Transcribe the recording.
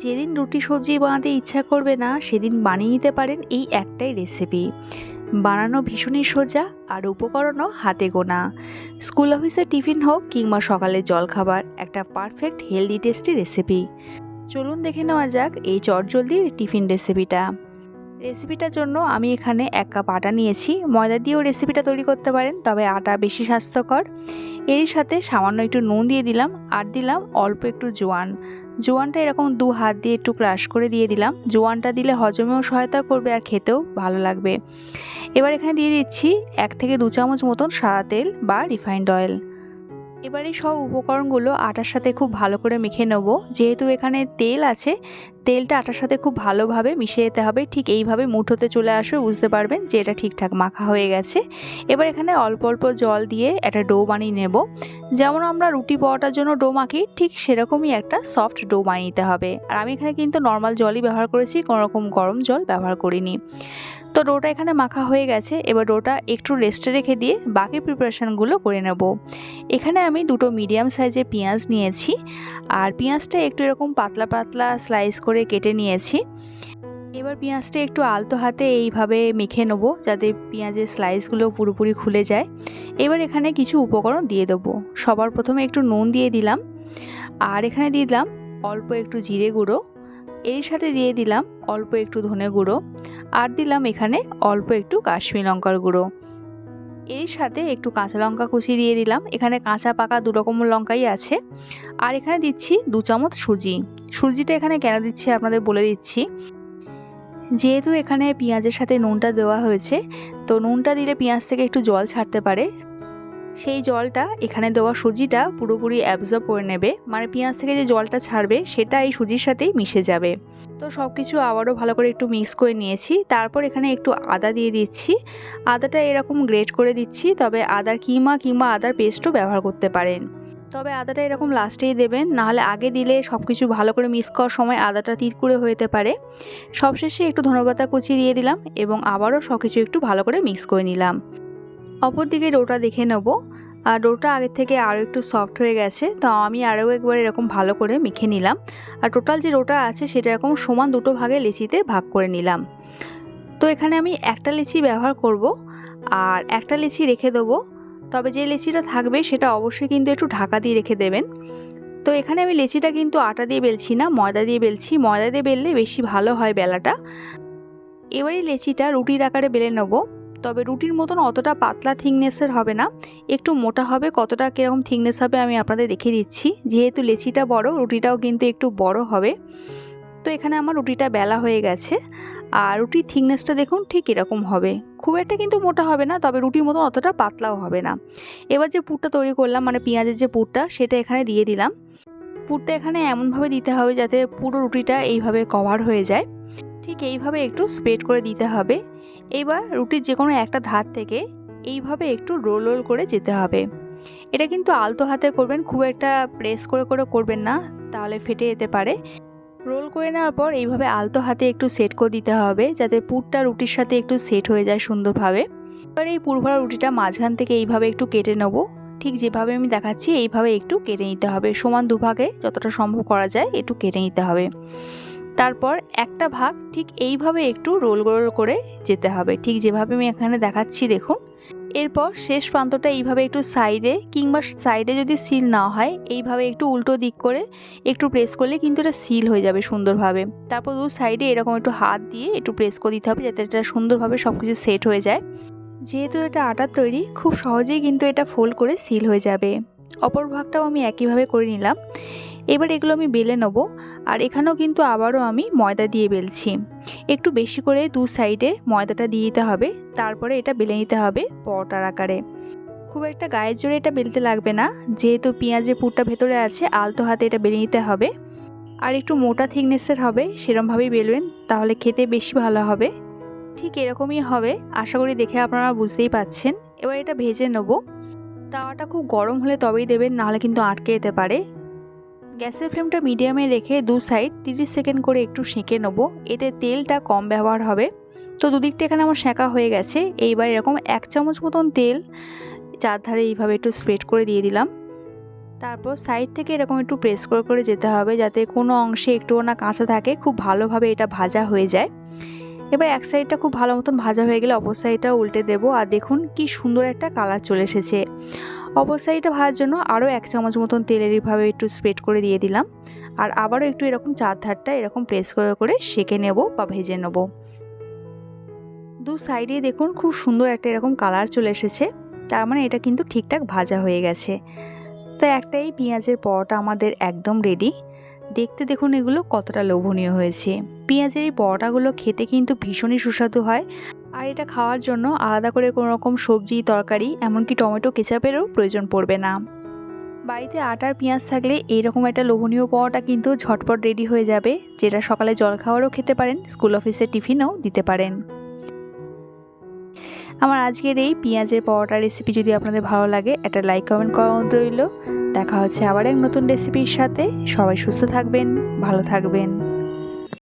যেদিন রুটি সবজি বানাতে ইচ্ছা করবে না সেদিন বানিয়ে নিতে পারেন এই একটাই রেসিপি। বানানো ভীষণই সোজা আর উপকরণও হাতে গোনা। স্কুল অফিসের টিফিন হোক কিংবা সকালের জলখাবার, একটা পারফেক্ট হেলদি টেস্টি রেসিপি। চলুন দেখে নেওয়া যাক এই চটজলদির টিফিন রেসিপিটার জন্য আমি এখানে 1 কাপ আটা নিয়েছি। ময়দা দিয়েও রেসিপিটা তৈরি করতে পারেন, তবে আটা বেশি স্বাস্থ্যকর। এরই সাথে সামান্য একটু নুন দিয়ে দিলাম আর দিলাম অল্প একটু জোয়ানটা এরকম 2 হাত দিয়ে একটু ক্রাশ করে দিয়ে দিলাম। জোয়ানটা দিলে হজমেও সহায়তা করবে আর খেতেও ভালো লাগবে। এবার এখানে দিয়ে দিচ্ছি 1 থেকে 2 চামচ মতন সাদা তেল বা রিফাইন্ড অয়েল। এবার এই সব উপকরণগুলো আটার সাথে খুব ভালো করে মেখে নেব। যেহেতু এখানে তেল আছে, তেলটা আটার সাথে খুব ভালোভাবে মিশিয়ে যেতে হবে। ঠিক এইভাবে মুঠোতে চলে আসবে, বুঝতে পারবেন যে এটা ঠিকঠাক মাখা হয়ে গেছে। এবার এখানে অল্প অল্প জল দিয়ে একটা ডো বানিয়ে নেব। যেমন আমরা রুটি পরোটার জন্য ডো মাখি, ঠিক সেরকমই একটা সফট ডো বানিয়ে নিতে হবে। আর আমি এখানে কিন্তু নর্মাল জলই ব্যবহার করেছি, কোনো রকম গরম জল ব্যবহার করিনি। তো ডোটা এখানে মাখা হয়ে গেছে। এবার ডোটা একটু রেস্টে রেখে দিয়ে বাকি প্রিপারেশানগুলো করে নেব। এখানে আমি 2টো মিডিয়াম সাইজের পেঁয়াজ নিয়েছি, আর পেঁয়াজটা একটু এরকম পাতলা পাতলা স্লাইস করে কেটে নিয়েছি। এবার পেঁয়াজটা একটু আলতো হাতে এইভাবে মেখে নেব, যাতে পেঁয়াজের স্লাইসগুলো পুরোপুরি খুলে যায়। এবার এখানে কিছু উপকরণ দিয়ে দেবো। সবার প্রথমে একটু নুন দিয়ে দিলাম, আর এখানে দিয়ে দিলাম অল্প একটু জিরে গুঁড়ো। এর সাথে দিয়ে দিলাম অল্প একটু ধনে গুঁড়ো, আর দিলাম এখানে অল্প একটু কাশ্মীরি লঙ্কার গুঁড়ো। এর সাথে একটু কাঁচা লঙ্কা কুচি দিয়ে দিলাম। এখানে কাঁচা পাকা 2 রকম লঙ্কাই আছে। আর এখানে দিচ্ছি 2 চামচ সুজিটা এখানে কেন দিচ্ছি আপনাদের বলে দিচ্ছি। যেহেতু এখানে পেঁয়াজের সাথে নুনটা দেওয়া হয়েছে, তো নুনটা দিলে পেঁয়াজ থেকে একটু জল ছাড়তে পারে। সেই জলটা এখানে দেওয়া সুজিটা পুরোপুরি অ্যাবজর্ব করে নেবে, মানে পেঁয়াজ থেকে যে জলটা ছাড়বে সেটা এই সুজির সাথেই মিশে যাবে। তো সব কিছু আবারও ভালো করে একটু মিক্স করে নিয়েছি। তারপর এখানে একটু আদা দিয়ে দিচ্ছি। আদাটা এরকম গ্রেট করে দিচ্ছি, তবে আদার কিংবা আদার পেস্টও ব্যবহার করতে পারেন। তবে আদাটা এরকম লাস্টেই দেবেন, নাহলে আগে দিলে সব কিছু ভালো করে মিক্স করার সময় আদাটা তিতকুড়ে হয়ে যেতে পারে। সবশেষে একটু ধনেপাতা কুচি দিয়ে দিলাম এবং আবারও সব কিছু একটু ভালো করে মিক্স করে নিলাম। অপরদিকে ডোটা দেখে নেব। আর ডোটা আগের থেকে আরও একটু সফট হয়ে গেছে, তো আমি আরও একবার এরকম ভালো করে মেখে নিলাম। আর টোটাল যে ডোটা আছে সেটা এরকম সমান 2টো ভাগে লেচিতে ভাগ করে নিলাম। তো এখানে আমি একটা লেচি ব্যবহার করব, আর একটা লেচি রেখে দেবো। তবে যে লেচিটা থাকবে সেটা অবশ্যই কিন্তু একটু ঢাকা দিয়ে রেখে দেবেন। তো এখানে আমি লেচিটা কিন্তু আটা দিয়ে বেলছি না, ময়দা দিয়ে বেলছি। ময়দা দিয়ে বেললে বেশি ভালো হয় বেলাটা। এবারে লেচিটা রুটির আকারে বেলে নেব। তবে রুটির মতন অতটা পাতলা থিকনেসের হবে না, একটু মোটা হবে। কতটা কীরকম থিকনেস হবে আমি আপনাদের দেখিয়ে দিচ্ছি। যেহেতু লেচিটা বড়, রুটিটাও কিন্তু একটু বড় হবে। তো এখানে আমার রুটিটা বেলা হয়ে গেছে, আর রুটির থিকনেসটা দেখুন ঠিক এরকম হবে। খুব একটা কিন্তু মোটা হবে না, তবে রুটির মতন অতটা পাতলাও হবে না। এবার যে পুরটা তৈরি করলাম, মানে পেঁয়াজের যে পুরটা, সেটা এখানে দিয়ে দিলাম। পুরটা এখানে এমনভাবে দিতে হবে যাতে পুরো রুটিটা এইভাবে কভার হয়ে যায়। ঠিক এইভাবে একটু স্প্রেড করে দিতে হবে। এবার রুটির যে কোনো একটা ধার থেকে এইভাবে একটু রোল করে যেতে হবে। এটা কিন্তু আলতো হাতে করবেন, খুব একটা প্রেস করে করবেন না, তাহলে ফেটে যেতে পারে। রোল করে নেওয়ার পর এইভাবে আলতো হাতে একটু সেট করে দিতে হবে, যাতে পুরটা রুটির সাথে একটু সেট হয়ে যায় সুন্দরভাবে। এবার এই পুরভরা রুটিটা মাঝখান থেকে এইভাবে একটু কেটে নেব। ঠিক যেভাবে আমি দেখাচ্ছি এইভাবে একটু কেটে নিতে হবে। সমান দুভাগে যতটা সম্ভব করা যায় একটু কেটে নিতে হবে। তারপর একটা ভাগ ঠিক এইভাবে একটু রোল করে যেতে হবে, ঠিক যেভাবে আমি এখানে দেখাচ্ছি দেখুন। এরপর শেষ প্রান্তটা এইভাবে একটু সাইডে যদি সিল না হয়, এইভাবে একটু উল্টো দিক করে একটু প্রেস করলে কিন্তু এটা সিল হয়ে যাবে সুন্দরভাবে। তারপর 2 সাইডে এরকম একটু হাত দিয়ে একটু প্রেস করে দিতে হবে, যাতে এটা সুন্দরভাবে সব কিছু সেট হয়ে যায়। যেহেতু এটা আটার তৈরি, খুব সহজেই কিন্তু এটা ফোল্ড করে সিল হয়ে যাবে। অপর ভাগটাও আমি একইভাবে করে নিলাম। এবার এগুলো আমি বেলে নেব। আর এখানেও কিন্তু আবারও আমি ময়দা দিয়ে বেলছি। একটু বেশি করে 2 সাইডে ময়দাটা দিয়ে দিতে হবে, তারপরে এটা বেলে নিতে হবে পরোটার আকারে। খুব একটা গায়ের জোরে এটা বেলতে লাগবে না, যেহেতু পেঁয়াজের পুরটা ভেতরে আছে, আলতো হাতে এটা বেলে নিতে হবে। আর একটু মোটা থিকনেসের হবে, সেরমভাবেই বেলবেন, তাহলে খেতে বেশি ভালো হবে। ঠিক এরকমই হবে, আশা করি দেখে আপনারা বুঝতেই পাচ্ছেন। এবার এটা ভেজে নেব। তাওয়াটা খুব গরম হলে তবেই দেবেন, নাহলে কিন্তু আটকে যেতে পারে। গ্যাসের ফ্লেমটা মিডিয়ামে রেখে 2 সাইড 30 সেকেন্ড করে একটু সেঁকে নেব। এতে তেলটা কম ব্যবহার হবে। তো দুদিকটা এখানে আমার সেঁকা হয়ে গেছে। এইবার এরকম 1 চামচ মতন তেল চারধারে এইভাবে একটু স্প্রেড করে দিয়ে দিলাম। তারপর সাইড থেকে এরকম একটু প্রেস করে করে যেতে হবে, যাতে কোনো অংশে একটুও না কাঁচা থাকে, খুব ভালোভাবে এটা ভাজা হয়ে যায়। এবার এক সাইডটা খুব ভালো মতন ভাজা হয়ে গেলে অপর সাইডটা উল্টে দেবো। আর দেখুন কি সুন্দর একটা কালার চলে এসেছে। অপর সাইডটা ভাজার জন্য আরও 1 চামচ মতন তেলের এইভাবে একটু স্প্রেড করে দিয়ে দিলাম। আর আবারও একটু এরকম চারধারটা এরকম প্রেস করে করে সেঁকে নেব বা ভেজে নেব। দু সাইডেই দেখুন খুব সুন্দর একটা এরকম কালার চলে এসেছে, তার মানে এটা কিন্তু ঠিকঠাক ভাজা হয়ে গেছে। তো একটাই পেঁয়াজের পরোটা আমাদের একদম রেডি। দেখতে দেখুন এগুলো কতটা লোভনীয় হয়েছে। পেঁয়াজের এই পরোটাগুলো খেতে কিন্তু ভীষণই সুস্বাদু হয়। আর এটা খাওয়ার জন্য আলাদা করে কোনো রকম সবজি তরকারি এমনকি টমেটো কেচাপেরও প্রয়োজন পড়বে না। বাড়িতে আটার পেঁয়াজ থাকলে এইরকম একটা লোভনীয় পরোটা কিন্তু ঝটপট রেডি হয়ে যাবে, যেটা সকালে জলখাবারও খেতে পারেন, স্কুল অফিসের টিফিনেও দিতে পারেন। আমার আজকের এই পেঁয়াজের পরোটা রেসিপি যদি আপনাদের ভালো লাগে, একটা লাইক কমেন্ট করা রইল। দেখা হচ্ছে আবার এক নতুন রেসিপির সাথে। সবাই সুস্থ থাকবেন, ভালো থাকবেন।